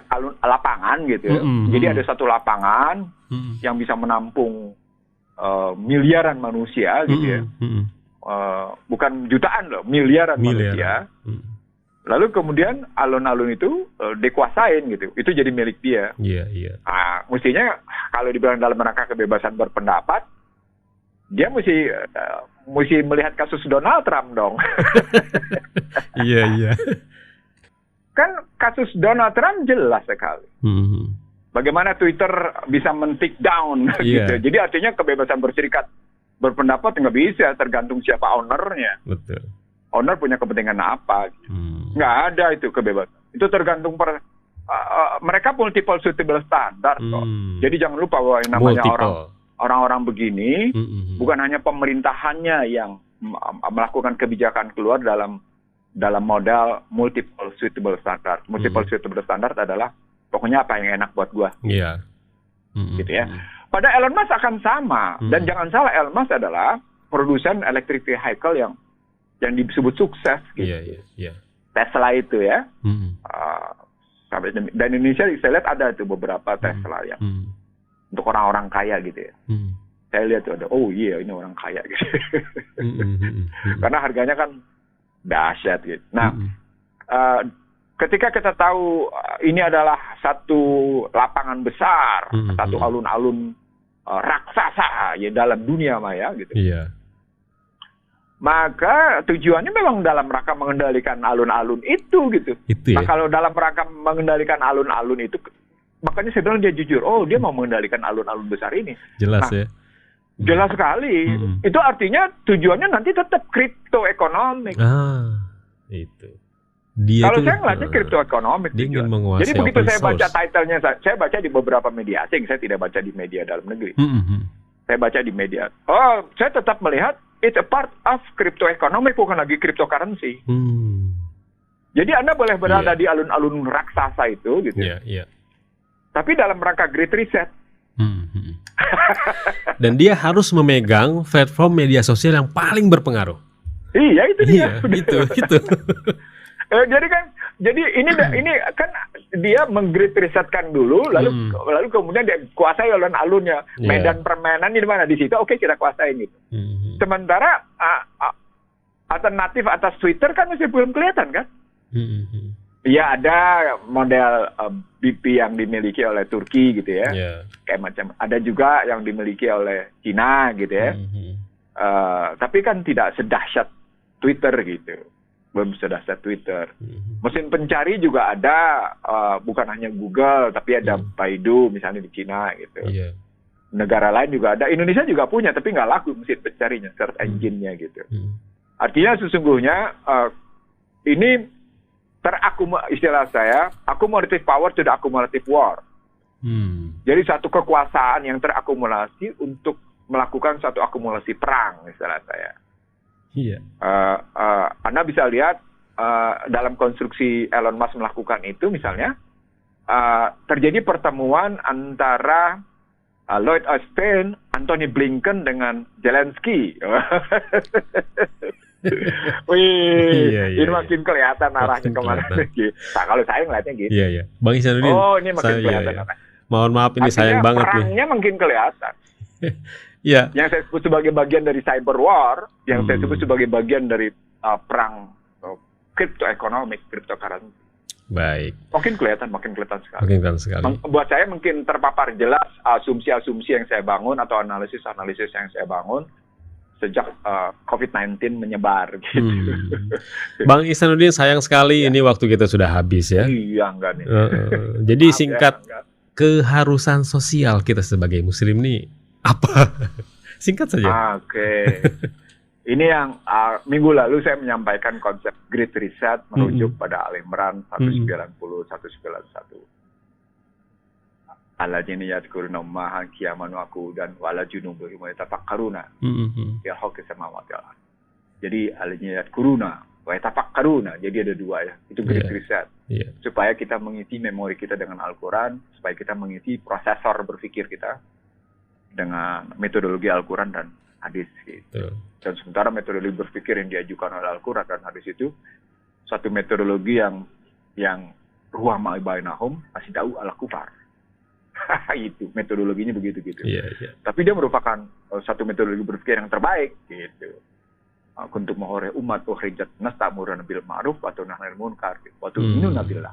lapangan gitu ya. Jadi ada satu lapangan yang bisa menampung miliaran manusia gitu ya. Bukan jutaan loh, miliaran manusia. Lalu kemudian alun-alun itu dikuasain gitu. Itu jadi milik dia. Iya. Nah, mestinya kalau dibilang dalam rangka kebebasan berpendapat, dia mesti melihat kasus Donald Trump dong. Iya. Kan kasus Donald Trump jelas sekali. Bagaimana Twitter bisa men-take down gitu. Jadi artinya kebebasan berserikat berpendapat nggak bisa, tergantung siapa ownernya. Betul. Owner punya kepentingan apa? Gitu. Nggak ada itu kebebasan. Itu tergantung mereka multiple suitable standard kok. Jadi jangan lupa bahwa yang namanya orang-orang begini bukan hanya pemerintahannya yang melakukan kebijakan keluar dalam model multiple suitable standard. Multiple suitable standard adalah pokoknya apa yang enak buat gua. Iya. Gitu ya. Pada Elon Musk akan sama. Dan jangan salah, Elon Musk adalah produsen electric vehicle yang disebut sukses. Gitu. Iya. Tesla itu ya. Dan Indonesia saya lihat ada itu beberapa Tesla yang untuk orang-orang kaya gitu ya. Saya lihat tuh ada, oh iya ini orang kaya gitu. Karena harganya kan dahsyat gitu. Nah, ketika kita tahu ini adalah satu lapangan besar, satu alun-alun raksasa ya dalam dunia maya gitu. Iya. Maka tujuannya memang dalam rangka mengendalikan alun-alun itu gitu. Nah, kalau dalam rangka mengendalikan alun-alun itu, makanya saya bilang dia jujur. Oh, dia mau mengendalikan alun-alun besar ini. Jelas ya. Jelas sekali. Itu artinya tujuannya nanti tetap crypto economic. Itu. Kalau saya ngeliatnya crypto economic. Dia ingin menguasai. Jadi begitu saya baca title-nya, saya baca di beberapa media asing. Saya tidak baca di media dalam negeri. Saya baca di media. Oh, saya tetap melihat it's a part of crypto economic, bukan lagi cryptocurrency. Jadi Anda boleh berada di alun-alun raksasa itu, gitu. Tapi dalam rangka Great Reset. Dan dia harus memegang platform media sosial yang paling berpengaruh. Iya, itu dia. Itu. Jadi ini kan dia meng-Great Resetkan dulu, lalu kemudian dia kuasai alun-alunnya. Medan permainan di mana? Di situ, oke, kita kuasain gitu. Sementara alternatif atas Twitter kan masih belum kelihatan kan? Ya ada model BP yang dimiliki oleh Turki gitu ya. Kayak macam ada juga yang dimiliki oleh Cina gitu ya. Tapi kan tidak sedahsyat Twitter gitu. Belum sedahsyat Twitter. Mesin pencari juga ada, bukan hanya Google, tapi ada Baidu misalnya di Cina gitu. Negara lain juga ada. Indonesia juga punya, tapi nggak laku mesin pencarinya, search engine-nya gitu. Artinya sesungguhnya ini istilah saya, accumulative power to the accumulative war. Jadi satu kekuasaan yang terakumulasi untuk melakukan satu akumulasi perang, istilah saya. Anda bisa lihat dalam konstruksi Elon Musk melakukan itu, misalnya terjadi pertemuan antara Lloyd Austin, Antony Blinken dengan Zelensky. Ini makin kelihatan arahnya kemana. Nah, kalau saya ngeliatnya gitu. Bang Ihsanuddin. Oh, ini makin kelihatan arahnya. Mohon maaf ini sayang banget nih. Perangnya makin kelihatan. Yang saya sebut sebagai bagian dari cyber war, yang saya sebut sebagai bagian dari perang crypto economic, cryptocurrency. Baik. Makin kelihatan sekali. Buat saya mungkin terpapar jelas asumsi-asumsi yang saya bangun atau analisis-analisis yang saya bangun sejak COVID-19 menyebar gitu. Bang Ihsanuddin, sayang sekali ini waktu kita sudah habis ya. Iya, enggak nih. Jadi singkat, keharusan sosial kita sebagai muslim nih apa? Singkat saja. Oke. Ini yang minggu lalu saya menyampaikan konsep Great Reset merujuk pada Al-Imran 190-191. Alladzina yadhkuruna Allaha qiyaman wa qu'udan wa 'ala junubihim wa yatafakkaruna fi khalqis samawati wal ardh. Jadi al-niyat kuruna, wa yatafakkaruna. Jadi ada dua ya. Itu great reset. Supaya kita mengisi memori kita dengan Al-Quran, supaya kita mengisi prosesor berpikir kita dengan metodologi Al-Quran dan hadis gitu. Dan sementara metodologi berpikir yang diajukan oleh Al-Quran dan hadis itu satu metodologi yang ruah ma'i bainahum asidau ala kufar. Itu metodologinya begitu gitu. Tapi dia merupakan satu metodologi berpikir yang terbaik gitu. Kuntum mahore umat ukhrijat nas ta'muruna bil ma'ruf wa tanhauna 'anil munkar wa tu'minuna billah.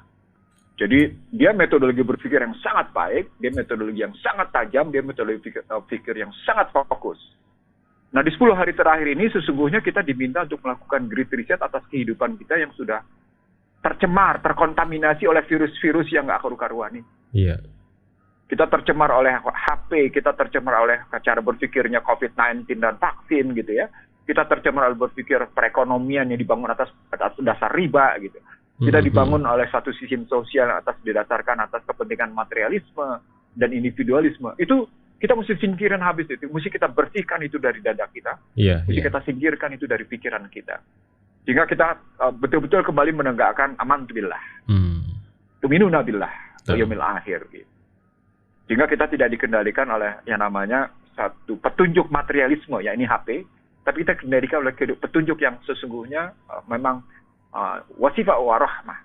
Jadi dia metodologi berpikir yang sangat baik, dia metodologi yang sangat tajam, dia metodologi pikir yang sangat fokus. Nah di 10 hari terakhir ini sesungguhnya kita diminta untuk melakukan great reset atas kehidupan kita yang sudah tercemar, terkontaminasi oleh virus-virus yang gak karu-karuan ini. Kita tercemar oleh HP, kita tercemar oleh cara berpikirnya COVID-19 dan vaksin gitu ya. Kita tercemar oleh berpikir perekonomian yang dibangun atas dasar riba gitu. Kita dibangun oleh satu sistem sosial yang didasarkan atas kepentingan materialisme dan individualisme. Itu kita mesti singkirin habis itu. Mesti kita bersihkan itu dari dada kita. Mesti kita singkirkan itu dari pikiran kita. Sehingga kita betul-betul kembali menegakkan aman billah. Tuminuna billah. Yaumil akhir. Gitu. Sehingga kita tidak dikendalikan oleh yang namanya satu petunjuk materialisme, ya ini HP. Tapi kita dikendalikan oleh petunjuk yang sesungguhnya memang wasifah wa rahmah.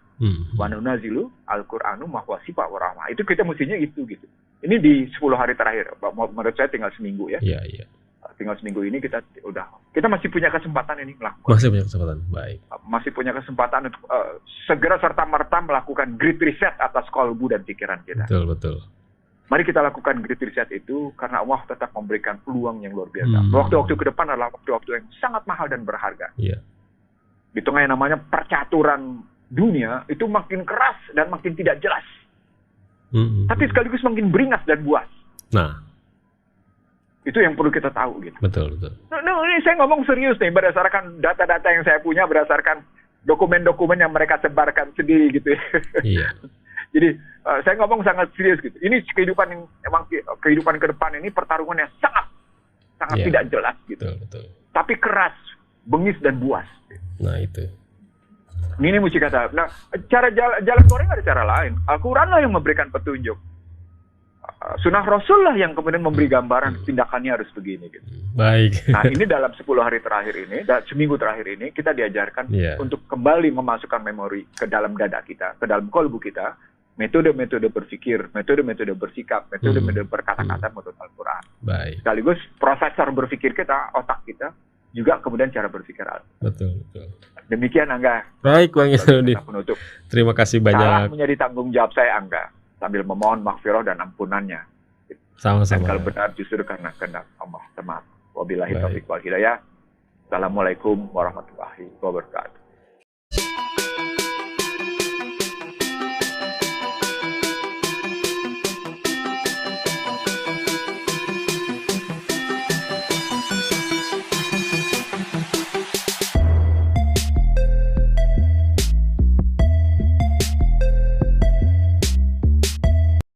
Wa nunazilu al-Qur'anu ma wasifah wa rahmah. Itu kita mestinya itu gitu. Ini di 10 hari terakhir. Menurut saya tinggal seminggu ya. Tinggal seminggu ini kita masih punya kesempatan ini melakukan. Masih punya kesempatan. Baik. Masih punya kesempatan untuk segera serta-merta melakukan great reset atas kolbu dan pikiran kita. Betul. Mari kita lakukan great reset itu karena Allah tetap memberikan peluang yang luar biasa. Waktu-waktu ke depan adalah waktu-waktu yang sangat mahal dan berharga. Di tengah yang namanya percaturan dunia itu makin keras dan makin tidak jelas. Tapi sekaligus makin beringas dan buas. Nah, itu yang perlu kita tahu gitu. Betul. Nah, ini saya ngomong serius nih berdasarkan data-data yang saya punya, berdasarkan dokumen-dokumen yang mereka sebarkan sendiri gitu ya. Jadi saya ngomong sangat serius gitu. Ini kehidupan yang emang kehidupan ke depan ini pertarungan yang sangat tidak jelas gitu. Betul. Tapi keras, bengis dan buas. Nah itu. Ini mesti kata. Nah, cara jalan keluarnya ada cara lain. Al-Quran lah yang memberikan petunjuk. Sunnah Rasul lah yang kemudian memberi gambaran tindakannya harus begini gitu. Baik. Nah ini dalam 10 hari terakhir ini, seminggu terakhir ini kita diajarkan untuk kembali memasukkan memori ke dalam dada kita, ke dalam kolbu kita. Metode-metode berpikir, metode-metode bersikap, metode-metode berkata-kata menurut Al-Quran. Baik. Sekaligus prosesor berpikir kita, otak kita, juga kemudian cara berpikir. Betul. Demikian Angga. Baik, Bang Isanuddin. Terima kasih banyak. Salah menjadi tanggung jawab saya Angga, sambil memohon maghfirah dan ampunannya. Sama-sama. Dan kalau benar justru karena kehendak Allah. Wabillahi taufiq wal hidayah. Assalamualaikum warahmatullahi wabarakatuh.